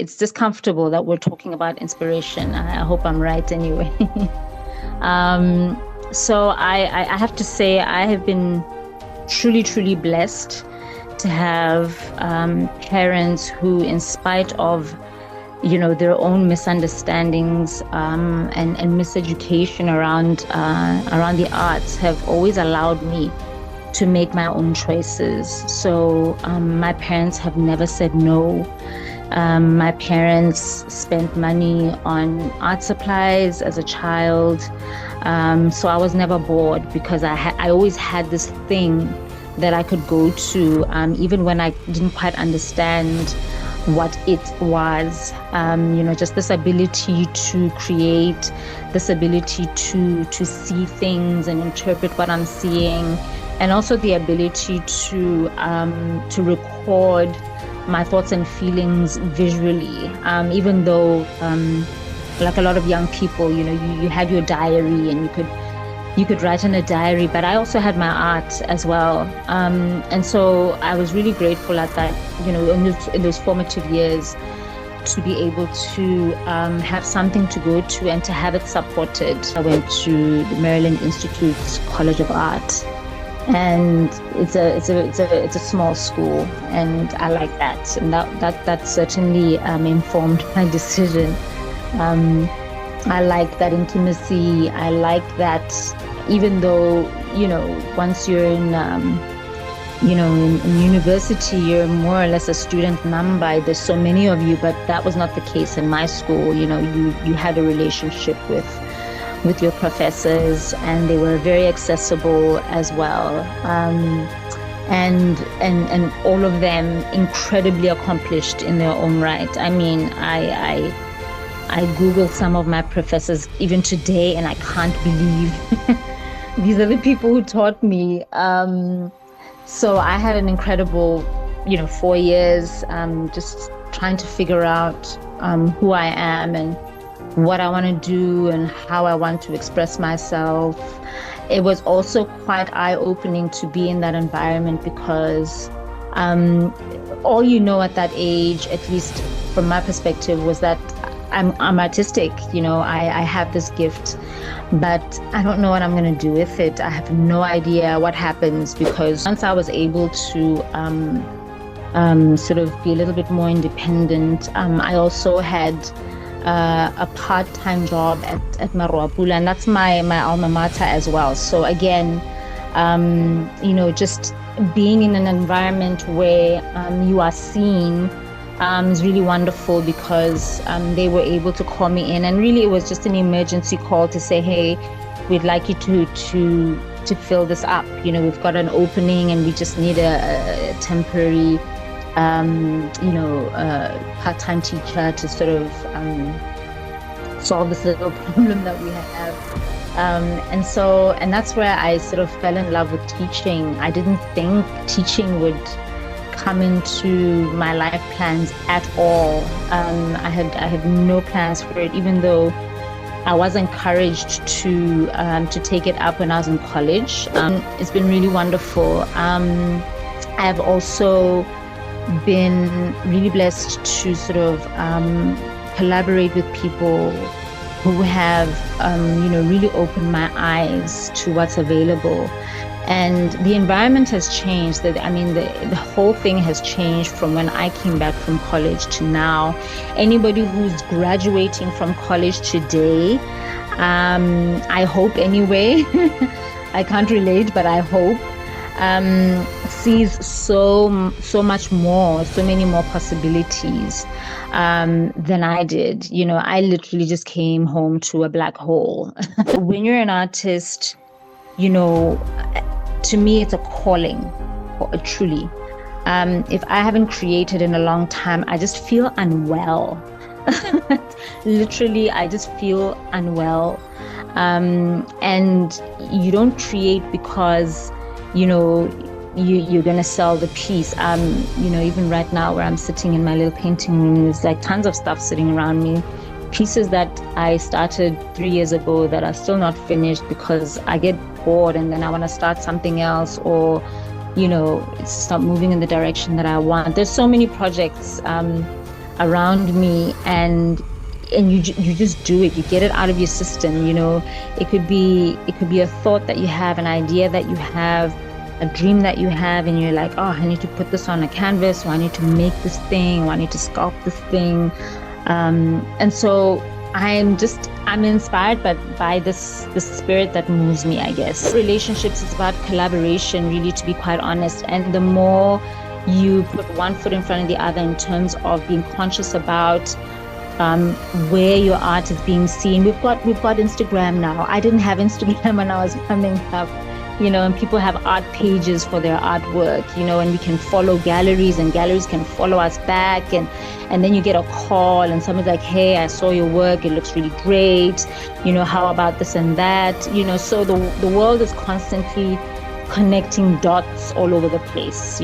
it's discomfortable that we're talking about inspiration. I hope I'm right anyway. So I have to say I have been truly, truly blessed to have parents who, in spite of their own misunderstandings and miseducation around the arts, have always allowed me to make my own choices. So my parents have never said no. My parents spent money on art supplies as a child. So I was never bored because I always had this thing that I could go to, even when I didn't quite understand what it was, just this ability to create, this ability to see things and interpret what I'm seeing, and also the ability to record my thoughts and feelings visually, even though like a lot of young people, you had your diary and you could write in a diary, but I also had my art as well. And so I was really grateful at that, in those formative years, to be able to have something to go to and to have it supported. I went to the Maryland Institute College of Art, and it's a small school, and I like that, and that certainly informed my decision. I like that intimacy. I like that, even though once you're in in university, you're more or less a student number. There's so many of you, but that was not the case in my school. You had a relationship with your professors, and they were very accessible as well. And all of them incredibly accomplished in their own right. I mean, I Googled some of my professors even today, and I can't believe these are the people who taught me. So I had an incredible, 4 years, just trying to figure out who I am and what I want to do and how I want to express myself. It was also quite eye-opening to be in that environment because all at that age, at least from my perspective, was that I'm artistic. I have this gift, but I don't know what I'm going to do with it. I have no idea what happens, because once I was able to sort of be a little bit more independent, I also had a part-time job at Marwapula, and that's my alma mater as well. So again, just being in an environment where you are seen is really wonderful, because they were able to call me in, and really it was just an emergency call to say, hey, we'd like you to fill this up. We've got an opening and we just need a temporary part-time teacher to sort of solve this little problem that we have. And that's where I sort of fell in love with teaching. I didn't think teaching would come into my life plans at all. I had no plans for it, even though I was encouraged to take it up when I was in college. It's been really wonderful. I've also been really blessed to sort of collaborate with people who have really opened my eyes to what's available. And the environment has changed. The whole thing has changed from when I came back from college to now. Anybody who's graduating from college today, I hope anyway, I can't relate, but I hope, sees so much more, so many more possibilities than I did. I literally just came home to a black hole. When you're an artist, to me, it's a calling, truly. If I haven't created in a long time, I just feel unwell. Literally, I just feel unwell. And you don't create because, you're going to sell the piece. Even right now where I'm sitting in my little painting room, there's like tons of stuff sitting around me. Pieces that I started 3 years ago that are still not finished because I get bored and then I want to start something else, or start moving in the direction that I want. There's so many projects around me, and you just do it. You get it out of your system. It could be a thought that you have, an idea that you have, a dream that you have, and you're like, oh, I need to put this on a canvas, or I need to make this thing, or I need to sculpt this thing. And so I'm inspired by this spirit that moves me, I guess. Relationships is about collaboration, really, to be quite honest. And the more you put one foot in front of the other in terms of being conscious about where your art is being seen. We've got Instagram now. I didn't have Instagram when I was coming up, and people have art pages for their artwork, and we can follow galleries, and galleries can follow us back, and then you get a call and someone's like, hey, I saw your work, it looks really great, how about this and that, so the world is constantly connecting dots all over the place.